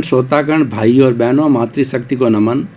श्रोतागण, भाई और बहनों, मातृशक्ति को नमन।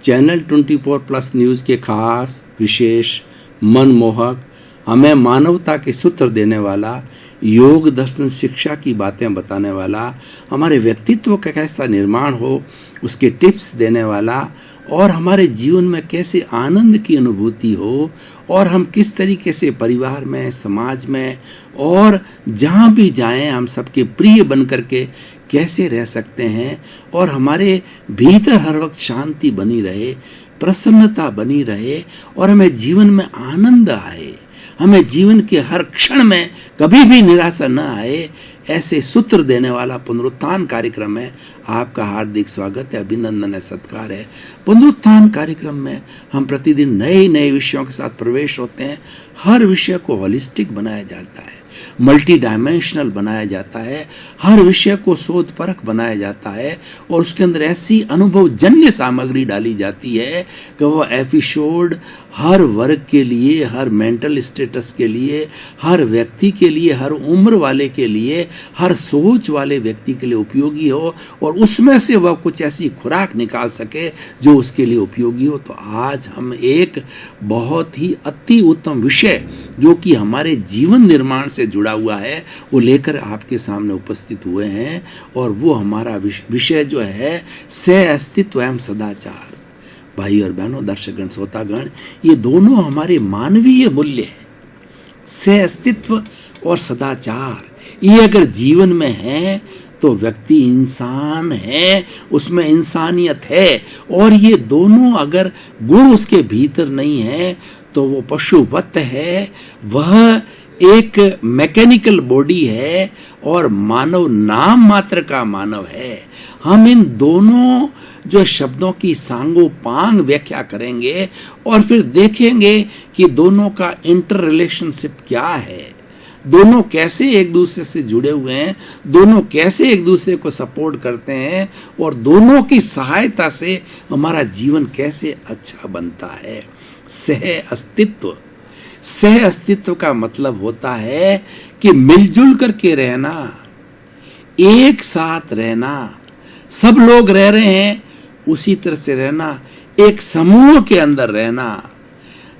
चैनल 24+ न्यूज के खास, विशेष, मनमोहक, हमें मानवता के सूत्र देने वाला, योग दर्शन शिक्षा की बातें बताने वाला, हमारे व्यक्तित्व का कैसा निर्माण हो उसके टिप्स देने वाला, और हमारे जीवन में कैसे आनंद की अनुभूति हो, और हम किस तरीके से परिवार में, समाज में और जहाँ भी जाएं हम सबके प्रिय बन करके कैसे रह सकते हैं, और हमारे भीतर हर वक्त शांति बनी रहे, प्रसन्नता बनी रहे, और हमें जीवन में आनंद आए, हमें जीवन के हर क्षण में कभी भी निराशा न आए, ऐसे सूत्र देने वाला पुनरुत्थान कार्यक्रम में आपका हार्दिक स्वागत है, अभिनंदन है, सत्कार है। पुनरुत्थान कार्यक्रम में हम प्रतिदिन नए नए विषयों के साथ प्रवेश होते हैं। हर विषय को होलिस्टिक बनाया जाता है, मल्टी डायमेंशनल बनाया जाता है, हर विषय को शोध परख बनाया जाता है, और उसके अंदर ऐसी अनुभवजन्य सामग्री डाली जाती है कि वो एपिसोड हर वर्ग के लिए, हर मेंटल स्टेटस के लिए, हर व्यक्ति के लिए, हर उम्र वाले के लिए, हर सोच वाले व्यक्ति के लिए उपयोगी हो, और उसमें से वह कुछ ऐसी खुराक निकाल सके जो उसके लिए उपयोगी हो। तो आज हम एक बहुत ही अति उत्तम विषय जो कि हमारे जीवन निर्माण से जुड़ा हुआ है वो लेकर आपके सामने उपस्थित हुए हैं, और वो हमारा विषय जो है सह अस्तित्व एवं सदाचार। भाई और बहनों, दर्शकगण, श्रोतागण, ये दोनों हमारे मानवीय मूल्य हैं। सह अस्तित्व और सदाचार ये अगर जीवन में है तो व्यक्ति इंसान है, उसमें इंसानियत है, और ये दोनों अगर गुण उसके भीतर नहीं है तो वो पशुवत है, वह एक मैकेनिकल बॉडी है और मानव नाम मात्र का मानव है। हम इन दोनों जो शब्दों की सांगोपांग व्याख्या करेंगे और फिर देखेंगे कि दोनों का इंटर रिलेशनशिप क्या है, दोनों कैसे एक दूसरे से जुड़े हुए हैं, दोनों कैसे एक दूसरे को सपोर्ट करते हैं, और दोनों की सहायता से हमारा जीवन कैसे अच्छा बनता है। सह अस्तित्व, सह अस्तित्व का मतलब होता है कि मिलजुल करके रहना, एक साथ रहना, सब लोग रह रहे हैं उसी तरह से रहना, एक समूह के अंदर रहना,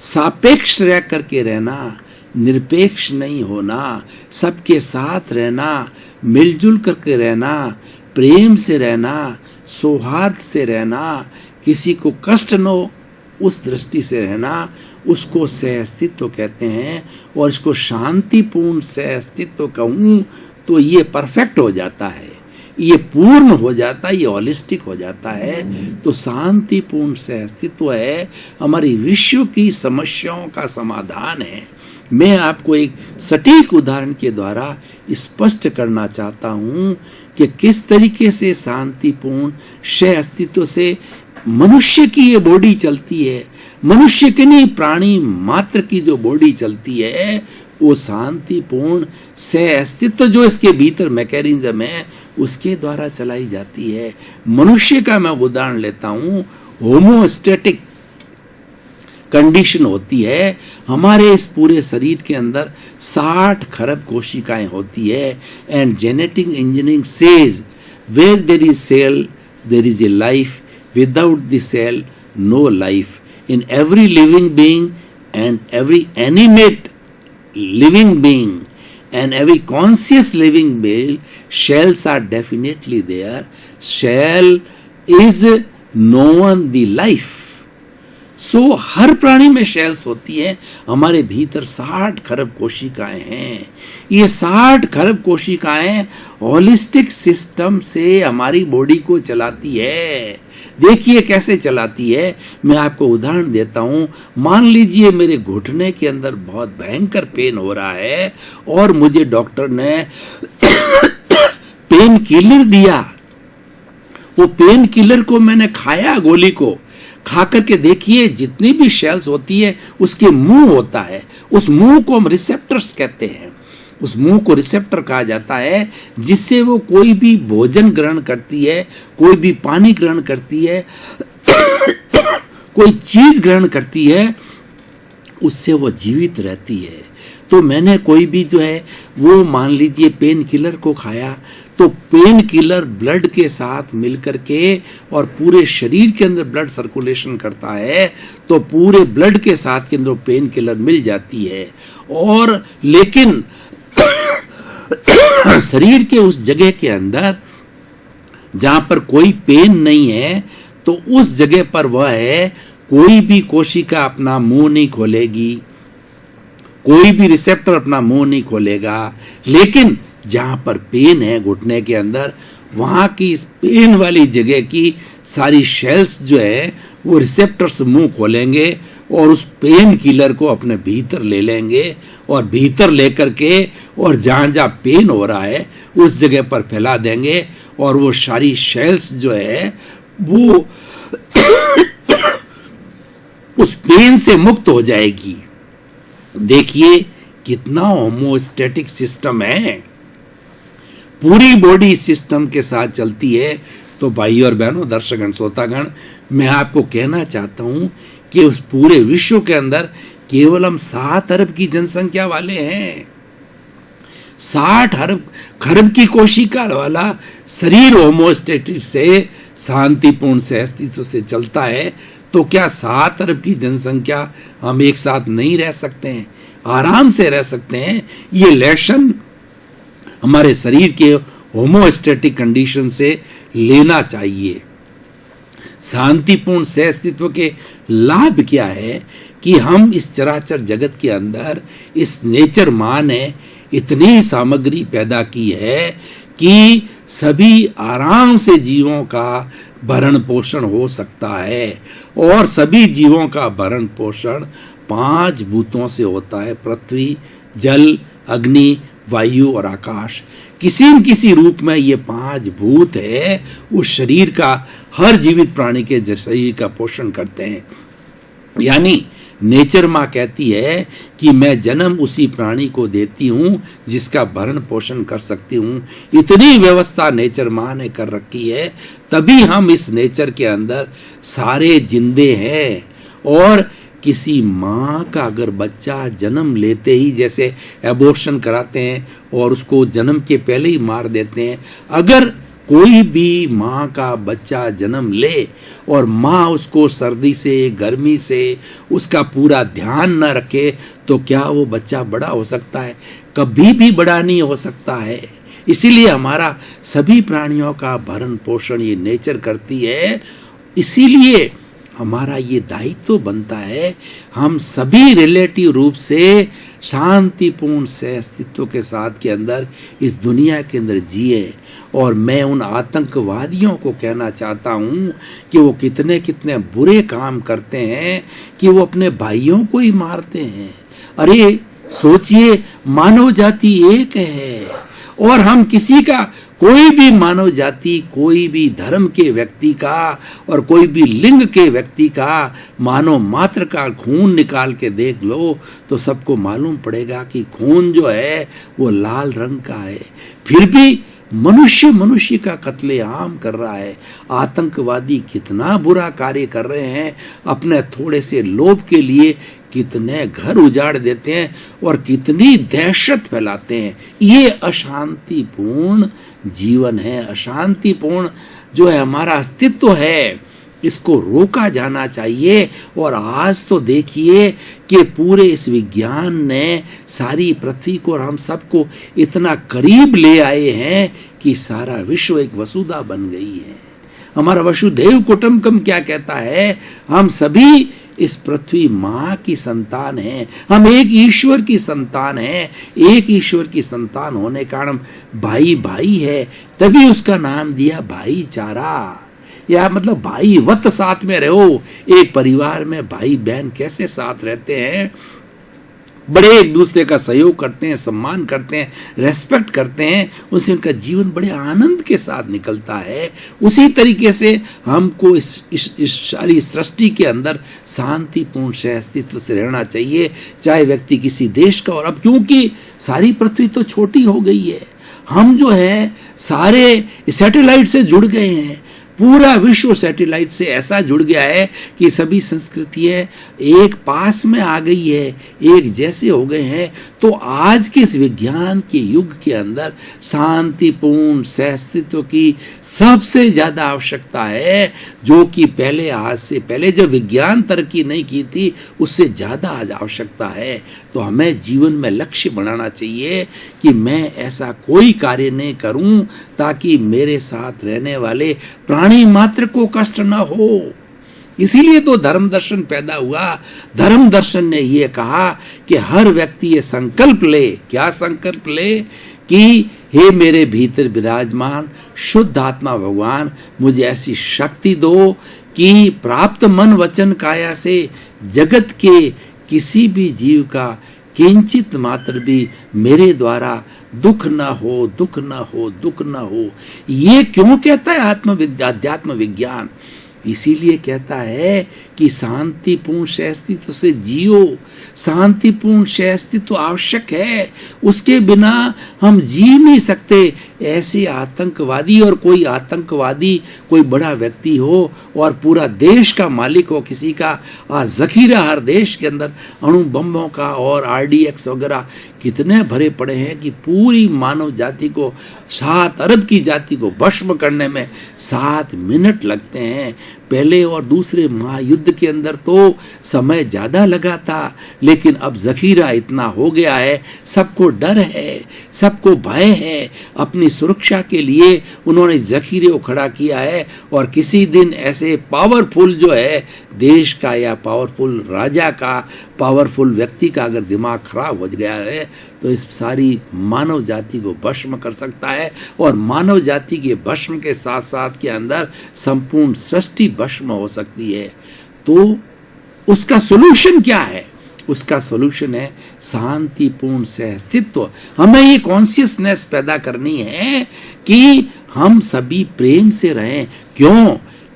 सापेक्ष रह करके रहना, निरपेक्ष नहीं होना, सबके साथ रहना, मिलजुल करके रहना, प्रेम से रहना, सौहार्द से रहना, किसी को कष्ट न हो उस दृष्टि से रहना, उसको सह अस्तित्व कहते हैं। और इसको शांतिपूर्ण सह अस्तित्व कहूँ तो ये परफेक्ट हो जाता है, ये पूर्ण हो जाता है, ये होलिस्टिक हो जाता है। तो शांतिपूर्ण सह अस्तित्व है, हमारी विश्व की समस्याओं का समाधान है। मैं आपको एक सटीक उदाहरण के द्वारा स्पष्ट करना चाहता हूं कि किस तरीके से शांतिपूर्ण सह अस्तित्व से मनुष्य की ये बॉडी चलती है, मनुष्य की नहीं, प्राणी मात्र की जो बॉडी चलती है वो शांतिपूर्ण सह अस्तित्व जो इसके भीतर मैकेनिज्म है उसके द्वारा चलाई जाती है। मनुष्य का मैं उदाहरण लेता हूं, होमोस्टैटिक कंडीशन होती है। हमारे इस पूरे शरीर के अंदर 60 खरब कोशिकाएं होती है, and genetic engineering says where there is cell there is a life, without the cell no life. In every living being and every animate living being and every conscious living being, shells are definitely there. Shell is known the life. So हर प्राणी में shells होती है। हमारे भीतर 60 खरब कोशिकाएं हैं। ये 60 खरब कोशिकाएं होलिस्टिक सिस्टम से हमारी बॉडी को चलाती है। देखिए कैसे चलाती है, मैं आपको उदाहरण देता हूं। मान लीजिए मेरे घुटने के अंदर बहुत भयंकर पेन हो रहा है और मुझे डॉक्टर ने पेन किलर दिया। वो पेन किलर को मैंने खाया, गोली को खा करके देखिए जितनी भी शेल्स होती है उसके मुंह होता है, उस मुंह को हम रिसेप्टर्स कहते हैं। उस मुंह को रिसेप्टर कहा जाता है, जिससे वो कोई भी भोजन ग्रहण करती है, कोई भी पानी ग्रहण करती है, कोई चीज ग्रहण करती है, उससे वो जीवित रहती है। तो मैंने कोई भी जो है वो मान लीजिए पेन किलर को खाया तो पेन किलर ब्लड के साथ मिलकर के और पूरे शरीर के अंदर ब्लड सर्कुलेशन करता है, तो पूरे ब्लड के साथ के अंदर पेन किलर मिल जाती है। और लेकिन शरीर के उस जगह के अंदर जहां पर कोई पेन नहीं है, तो उस जगह पर वह है कोई भी कोशिका अपना मुंह नहीं खोलेगी, कोई भी रिसेप्टर अपना मुंह नहीं खोलेगा। लेकिन जहां पर पेन है घुटने के अंदर, वहां की इस पेन वाली जगह की सारी सेल्स जो है वो रिसेप्टर्स मुंह खोलेंगे और उस पेन किलर को अपने भीतर ले लेंगे और भीतर लेकर के और जहां जहां पेन हो रहा है उस जगह पर फैला देंगे और वो सारी सेल्स जो है वो उस पेन से मुक्त हो जाएगी। देखिए कितना होमोस्टैटिक सिस्टम है, पूरी बॉडी सिस्टम के साथ चलती है। तो भाई और बहनों, दर्शकगण, श्रोतागण, मैं आपको कहना चाहता हूं कि उस पूरे विश्व के अंदर केवल हम 7 अरब की जनसंख्या वाले हैं। 60 अरब खरब की कोशिका वाला शरीर होमोस्टैटिक से शांतिपूर्ण से अस्तित्व से चलता है। तो क्या 7 अरब की जनसंख्या हम एक साथ नहीं रह सकते हैं? आराम से रह सकते हैं। ये लेशन हमारे शरीर के होमोस्टैटिक कंडीशन से लेना चाहिए। शांतिपूर्ण से अस्तित्व के लाभ क्या है कि हम इस चराचर जगत के अंदर इस नेचर मां ने इतनी सामग्री पैदा की है कि सभी आराम से जीवों का भरण पोषण हो सकता है। और सभी जीवों का भरण पोषण 5 भूतों से होता है: पृथ्वी, जल, अग्नि, वायु और आकाश। किसी न किसी रूप में ये 5 भूत है उस शरीर का, हर जीवित प्राणी के शरीर का पोषण करते हैं। यानी नेचर माँ कहती है कि मैं जन्म उसी प्राणी को देती हूँ जिसका भरण पोषण कर सकती हूँ। इतनी व्यवस्था नेचर माँ ने कर रखी है, तभी हम इस नेचर के अंदर सारे जिंदे हैं। और किसी माँ का अगर बच्चा जन्म लेते ही, जैसे एबॉर्शन कराते हैं और उसको जन्म के पहले ही मार देते हैं, अगर कोई भी माँ का बच्चा जन्म ले और माँ उसको सर्दी से, गर्मी से उसका पूरा ध्यान न रखे, तो क्या वो बच्चा बड़ा हो सकता है? कभी भी बड़ा नहीं हो सकता है। इसीलिए हमारा सभी प्राणियों का भरण पोषण ये नेचर करती है। इसीलिए हमारा ये दायित्व बनता है हम सभी रिलेटिव रूप से शांतिपूर्ण से अस्तित्व के साथ के अंदर इस दुनिया के अंदर जिए। और मैं उन आतंकवादियों को कहना चाहता हूँ कि वो कितने कितने बुरे काम करते हैं कि वो अपने भाइयों को ही मारते हैं। अरे सोचिए, मानव जाति एक है और हम किसी का, कोई भी मानव जाति, कोई भी धर्म के व्यक्ति का और कोई भी लिंग के व्यक्ति का मानव मात्र का खून निकाल के देख लो तो सबको मालूम पड़ेगा कि खून जो है वो लाल रंग का है। फिर भी मनुष्य मनुष्य का कत्लेआम कर रहा है। आतंकवादी कितना बुरा कार्य कर रहे हैं, अपने थोड़े से लोभ के लिए कितने घर उजाड़ देते हैं और कितनी दहशत फैलाते हैं। ये अशांतिपूर्ण जीवन है, अशांतिपूर्ण जो है हमारा अस्तित्व है, इसको रोका जाना चाहिए। और आज तो देखिए कि पूरे इस विज्ञान ने सारी पृथ्वी को और हम सबको इतना करीब ले आए हैं कि सारा विश्व एक वसुधा बन गई है। हमारा वसुधैव कुटुंबकम क्या कहता है? हम सभी इस पृथ्वी माँ की संतान हैं, हम एक ईश्वर की संतान हैं। एक ईश्वर की संतान होने का कारण भाई भाई है, तभी उसका नाम दिया भाईचारा। या मतलब भाई वत साथ में रहो। एक परिवार में भाई बहन कैसे साथ रहते हैं, बड़े एक दूसरे का सहयोग करते हैं, सम्मान करते हैं, रेस्पेक्ट करते हैं, उससे उनका जीवन बड़े आनंद के साथ निकलता है। उसी तरीके से हमको इस सारी सृष्टि के अंदर शांतिपूर्ण से अस्तित्व से रहना चाहिए, चाहे व्यक्ति किसी देश का। और अब क्योंकि सारी पृथ्वी तो छोटी हो गई है, हम जो है सारे सैटेलाइट से जुड़ गए हैं। पूरा विश्व सैटेलाइट से ऐसा जुड़ गया है कि सभी संस्कृतियां एक पास में आ गई है, एक जैसे हो गए हैं। तो तो आज के इस विज्ञान के युग के अंदर शांतिपूर्ण सहअस्तित्व की सबसे ज्यादा आवश्यकता है, जो कि पहले, आज से पहले जब विज्ञान तरक्की नहीं की थी उससे ज्यादा आज आवश्यकता है। तो हमें जीवन में लक्ष्य बनाना चाहिए कि मैं ऐसा कोई कार्य नहीं करूं ताकि मेरे साथ रहने वाले प्राणी मात्र को कष्ट न हो। इसीलिए तो धर्म दर्शन पैदा हुआ। धर्म दर्शन ने यह कहा कि हर व्यक्ति ये संकल्प ले, क्या संकल्प ले, कि हे मेरे भीतर विराजमान शुद्ध आत्मा भगवान, मुझे ऐसी शक्ति दो कि प्राप्त मन वचन काया से जगत के किसी भी जीव का किंचित मात्र भी मेरे द्वारा दुख न हो, दुख न हो, दुख न हो। ये क्यों कहता है अध्यात्म विज्ञान? इसीलिए कहता है कि शांतिपूर्ण सहअस्तित्व से जियो। शांतिपूर्ण सहअस्तित्व आवश्यक है, उसके बिना हम जी नहीं सकते। ऐसे आतंकवादी, और कोई आतंकवादी कोई बड़ा व्यक्ति हो और पूरा देश का मालिक हो किसी का, आज जखीरा हर देश के अंदर अणु बम्बों का और RDX वगैरह कितने भरे पड़े हैं कि पूरी मानव जाति को, 7 अरब की जाति को भस्म करने में 7 मिनट लगते हैं। पहले और दूसरे महायुद्ध के अंदर तो समय ज्यादा लगा था, लेकिन अब जखीरा इतना हो गया है, सबको डर है, सबको भय है। अपनी सुरक्षा के लिए उन्होंने जखीरे को खड़ा किया है। और किसी दिन ऐसे पावरफुल जो है देश का, या पावरफुल राजा का, पावरफुल व्यक्ति का अगर दिमाग खराब हो गया है तो इस सारी मानव जाति को भस्म कर सकता है। और मानव जाति के भस्म के साथ साथ के अंदर संपूर्ण सृष्टि भस्म हो सकती है। तो उसका सॉल्यूशन क्या है? उसका सॉल्यूशन है शांतिपूर्ण सहअस्तित्व। हमें ये कॉन्शियसनेस पैदा करनी है कि हम सभी प्रेम से रहें। क्यों?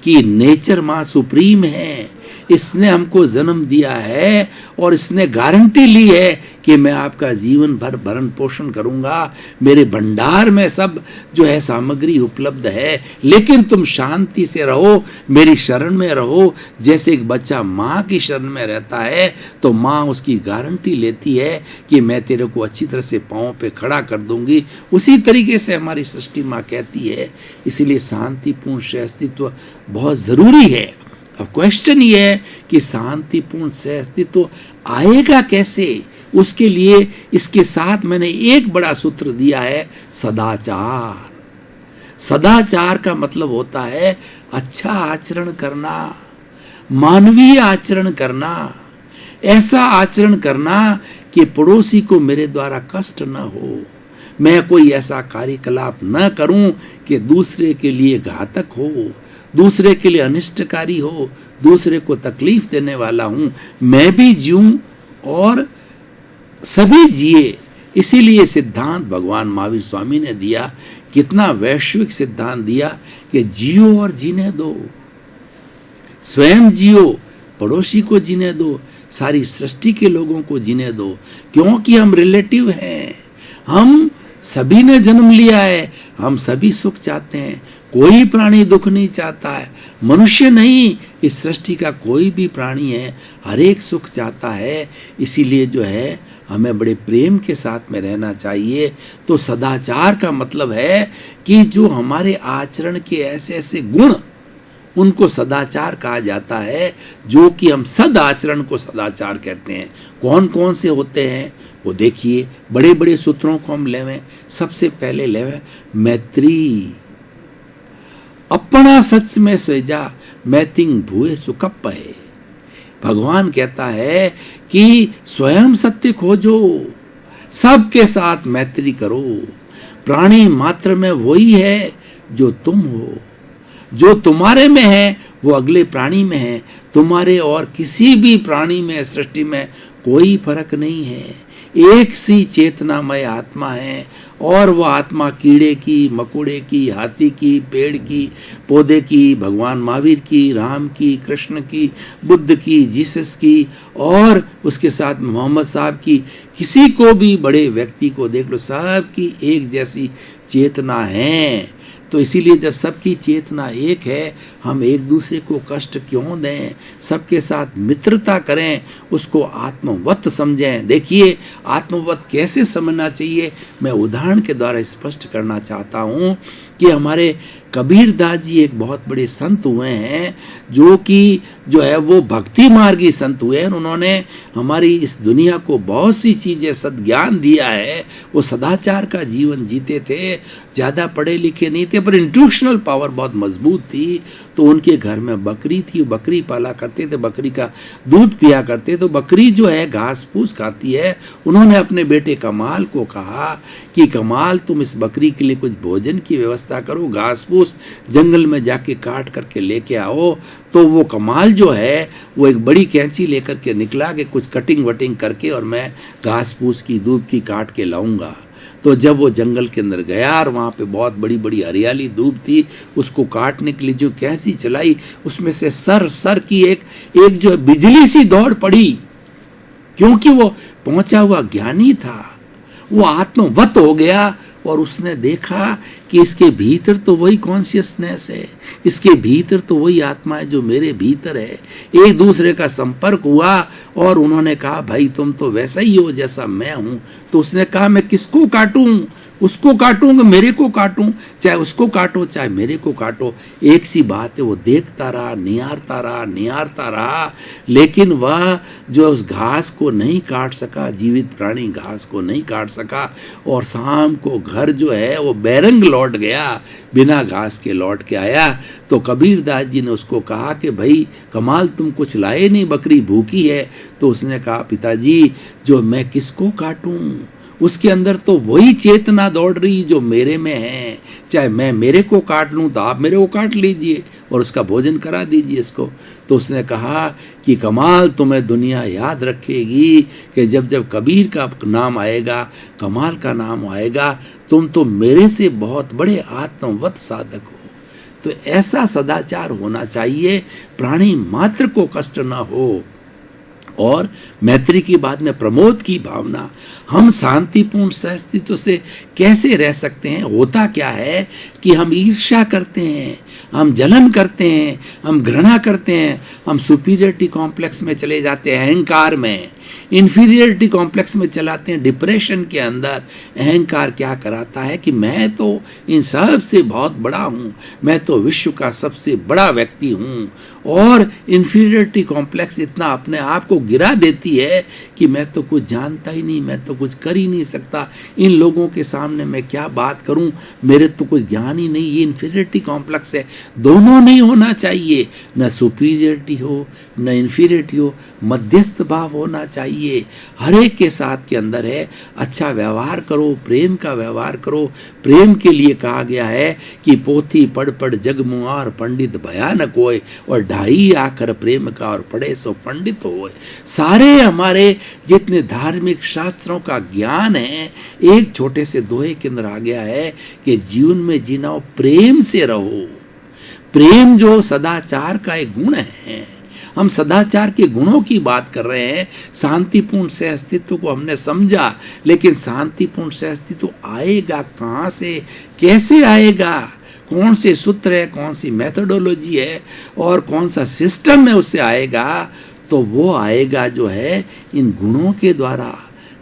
कि नेचर माँ सुप्रीम है, इसने हमको जन्म दिया है और इसने गारंटी ली है कि मैं आपका जीवन भर भरण पोषण करूंगा, मेरे भंडार में सब जो है सामग्री उपलब्ध है, लेकिन तुम शांति से रहो, मेरी शरण में रहो। जैसे एक बच्चा माँ की शरण में रहता है तो माँ उसकी गारंटी लेती है कि मैं तेरे को अच्छी तरह से पांव पे खड़ा कर दूंगी। उसी तरीके से हमारी सृष्टि माँ कहती है। इसीलिए शांतिपूर्ण सहअस्तित्व बहुत जरूरी है। अब क्वेश्चन ये है कि शांतिपूर्ण सहअस्तित्व आएगा कैसे? उसके लिए इसके साथ मैंने एक बड़ा सूत्र दिया है, सदाचार। सदाचार का मतलब होता है अच्छा आचरण करना, मानवीय आचरण करना, ऐसा आचरण करना कि पड़ोसी को मेरे द्वारा कष्ट न हो, मैं कोई ऐसा कार्यकलाप न करूं कि दूसरे के लिए घातक हो, दूसरे के लिए अनिष्टकारी हो, दूसरे को तकलीफ देने वाला हूं। मैं भी जीऊं और सभी जिए। इसीलिए सिद्धांत भगवान महावीर स्वामी ने दिया, कितना वैश्विक सिद्धांत दिया कि जियो और जीने दो, स्वयं जियो, पड़ोसी को जीने दो, सारी सृष्टि के लोगों को जीने दो। क्योंकि हम रिलेटिव हैं, हम सभी ने जन्म लिया है, हम सभी सुख चाहते हैं, कोई प्राणी दुख नहीं चाहता है। मनुष्य नहीं, इस सृष्टि का कोई भी प्राणी है, हर एक सुख चाहता है। इसीलिए जो है हमें बड़े प्रेम के साथ में रहना चाहिए। तो सदाचार का मतलब है कि जो हमारे आचरण के ऐसे ऐसे गुण, उनको सदाचार कहा जाता है, जो कि हम सद आचरण को सदाचार कहते हैं। कौन कौन से होते हैं वो देखिए, बड़े बड़े सूत्रों को हम लेवें। सबसे पहले लेवें मैत्री। अपना सच में स्वेजा मैतिंग भूए सुकप्प है। भगवान कहता है कि स्वयं सत्य खोजो, सबके साथ मैत्री करो। प्राणी मात्र में वही है जो तुम हो, जो तुम्हारे में है वो अगले प्राणी में है। तुम्हारे और किसी भी प्राणी में, सृष्टि में कोई फर्क नहीं है। एक सी चेतनामय आत्मा है, और वह आत्मा कीड़े की, मकोड़े की, हाथी की, पेड़ की, पौधे की, भगवान महावीर की, राम की, कृष्ण की, बुद्ध की, जीसस की, और उसके साथ मोहम्मद साहब की, किसी को भी बड़े व्यक्ति को देख लो, सब की एक जैसी चेतना है। तो इसीलिए जब सबकी चेतना एक है, हम एक दूसरे को कष्ट क्यों दें, सबके साथ मित्रता करें, उसको आत्मवत समझें। देखिए आत्मवत कैसे समझना चाहिए, मैं उदाहरण के द्वारा स्पष्ट करना चाहता हूँ कि हमारे कबीर दास जी एक बहुत बड़े संत हुए हैं, जो कि जो है वो भक्ति मार्गी संत हुए हैं। उन्होंने हमारी इस दुनिया को बहुत सी चीज़ें सद्ज्ञान दिया है। वो सदाचार का जीवन जीते थे, ज़्यादा पढ़े लिखे नहीं थे, पर इंट्यूशनल पावर बहुत मजबूत थी। तो उनके घर में बकरी थी, बकरी पाला करते थे, बकरी का दूध पिया करते। तो बकरी जो है घास फूस खाती है। उन्होंने अपने बेटे कमाल को कहा कि कमाल तुम इस बकरी के लिए कुछ भोजन की व्यवस्था करो, घास फूस जंगल में जाके काट करके लेके आओ। तो वो कमाल जो है वो एक बड़ी कैंची लेकर के निकला कि कुछ कटिंग वटिंग करके और मैं घास फूस की दूब की काट के लाऊंगा। तो जब वो जंगल के अंदर गया और वहाँ पे बहुत बड़ी बड़ी हरियाली दूब थी, उसको काटने के लिए जो कैंची चलाई, उसमें से सर की एक जो बिजली सी दौड़ पड़ी। क्योंकि वो पहुंचा हुआ ज्ञानी था, वो आत्मवत हो गया और उसने देखा कि इसके भीतर तो वही कॉन्शियसनेस है, इसके भीतर तो वही आत्मा है जो मेरे भीतर है। एक दूसरे का संपर्क हुआ और उन्होंने कहा भाई तुम तो वैसा ही हो जैसा मैं हूं। तो उसने कहा मैं किसको काटूं, उसको काटूंगा, मेरे को काटूं, चाहे उसको काटो चाहे मेरे को काटो, एक सी बात है। वो देखता रहा, निहारता रहा, लेकिन वह जो उस घास को नहीं काट सका, जीवित प्राणी घास को नहीं काट सका। और शाम को घर जो है वो बैरंग लौट गया, बिना घास के लौट के आया। तो कबीर दास जी ने उसको कहा कि भाई कमाल तुम कुछ लाए नहीं, बकरी भूखी है। तो उसने कहा पिताजी जो मैं किसको काटूं, उसके अंदर तो वही चेतना दौड़ रही जो मेरे में है। चाहे मैं मेरे को काट लूं तो आप मेरे को काट लीजिए और उसका भोजन करा दीजिए इसको। तो उसने कहा कि कमाल तुम्हें दुनिया याद रखेगी कि जब जब कबीर का नाम आएगा, कमाल का नाम आएगा, तुम तो मेरे से बहुत बड़े आत्मवत साधक हो। तो ऐसा सदाचार होना चाहिए, प्राणी मात्र को कष्ट ना हो। और मैत्री की बात में प्रमोद की भावना, हम शांतिपूर्ण सहअस्तित्व से कैसे रह सकते हैं। होता क्या है कि हम ईर्ष्या करते हैं, हम जलन करते हैं, हम घृणा करते हैं, हम सुपीरियरिटी कॉम्प्लेक्स में चले जाते हैं, अहंकार में इंफीरियरिटी कॉम्प्लेक्स में चलाते हैं, डिप्रेशन के अंदर। अहंकार क्या कराता है कि मैं तो इन सब से बहुत बड़ा हूँ, मैं तो विश्व का सबसे बड़ा व्यक्ति हूँ। और इंफीरियरिटी कॉम्प्लेक्स इतना अपने आप को गिरा देती है कि मैं तो कुछ जानता ही नहीं, मैं तो कुछ कर ही नहीं सकता, इन लोगों के सामने मैं क्या बात करूं, मेरे तो कुछ ज्ञान ही नहीं। ये इंफीरियरिटी कॉम्प्लेक्स है। दोनों नहीं होना चाहिए, न सुपीरियरिटी हो न इंफीरियरिटी हो, मध्यस्थ भाव होना चाहिए। हर एक के साथ के अंदर है अच्छा व्यवहार करो, प्रेम का व्यवहार करो। प्रेम के लिए कहा गया है कि पोथी पढ़ पढ़ जग मुआर, पंडित भयानक होए, और ढाई आकर प्रेम का और पढ़े सो पंडित होए। सारे हमारे जितने धार्मिक शास्त्रों का ज्ञान है, एक छोटे से दोहे के अंदर आ गया है कि जीवन में जीना प्रेम से रहो। प्रेम जो सदाचार का एक गुण है, हम सदाचार के गुणों की बात कर रहे हैं। शांतिपूर्ण सहअस्तित्व को हमने समझा, लेकिन शांतिपूर्ण सहअस्तित्व आएगा कहाँ से, कैसे आएगा, कौन से सूत्र है, कौन सी मेथोडोलॉजी है और कौन सा सिस्टम है, उससे आएगा। तो वो आएगा जो है इन गुणों के द्वारा।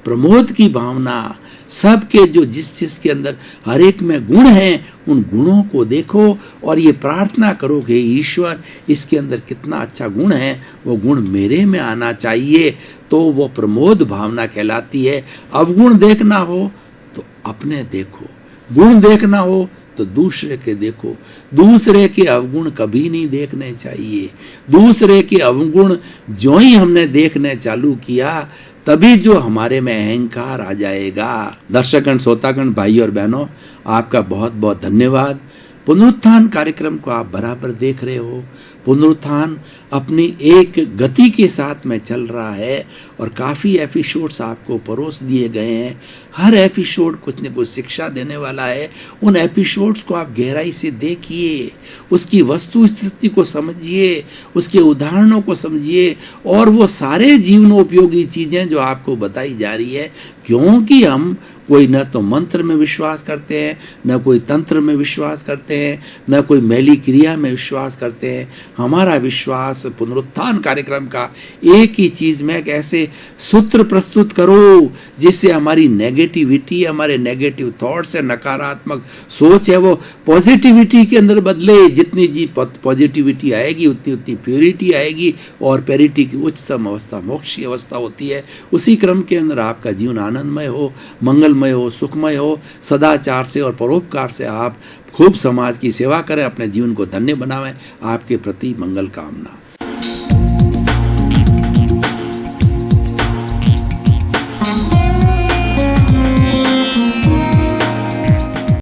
प्रमोद की भावना, सबके जो जिस के अंदर हर एक में गुण हैं, उन गुणों को देखो और ये प्रार्थना करो कि ईश्वर इसके अंदर कितना अच्छा गुण है, वो गुण मेरे में आना चाहिए। तो वो प्रमोद भावना कहलाती है। अवगुण देखना हो तो अपने देखो, गुण देखना हो तो दूसरे के देखो। दूसरे के अवगुण कभी नहीं देखने चाहिए। दूसरे के अवगुण जो ही हमने देखने चालू किया, तभी जो हमारे में अहंकार आ जाएगा। दर्शकगण, श्रोतागण, भाई और बहनों, आपका बहुत बहुत धन्यवाद। पुनरुत्थान कार्यक्रम को आप बराबर देख रहे हो। पुनरुत्थान अपनी एक गति के साथ में चल रहा है और काफ़ी एपिसोड्स आपको परोस दिए गए हैं। हर एपिसोड कुछ न कुछ शिक्षा देने वाला है। उन एपिसोड्स को आप गहराई से देखिए, उसकी वस्तु स्थिति को समझिए, उसके उदाहरणों को समझिए और वो सारे जीवनोपयोगी चीज़ें जो आपको बताई जा रही है, क्योंकि हम कोई न तो मंत्र में विश्वास करते हैं, न कोई तंत्र में विश्वास करते हैं, न कोई मैली क्रिया में विश्वास करते हैं। हमारा विश्वास पुनरुत्थान कार्यक्रम का एक ही चीज में एक ऐसे सूत्र प्रस्तुत करो जिससे हमारी नेगेटिविटी, हमारे नेगेटिव थॉट्स है, नकारात्मक सोच है, वो पॉजिटिविटी के अंदर बदले। जितनी जी पॉजिटिविटी आएगी उतनी उतनी प्योरिटी आएगी और प्योरिटी की उच्चतम अवस्था मोक्ष की अवस्था होती है। उसी क्रम के अंदर आपका जीवन आनंदमय हो, मंगलमय हो, सुखमय हो। सदाचार से और परोपकार से आप खूब समाज की सेवा करें, अपने जीवन को धन्य बनावें। आपके प्रति मंगल कामना।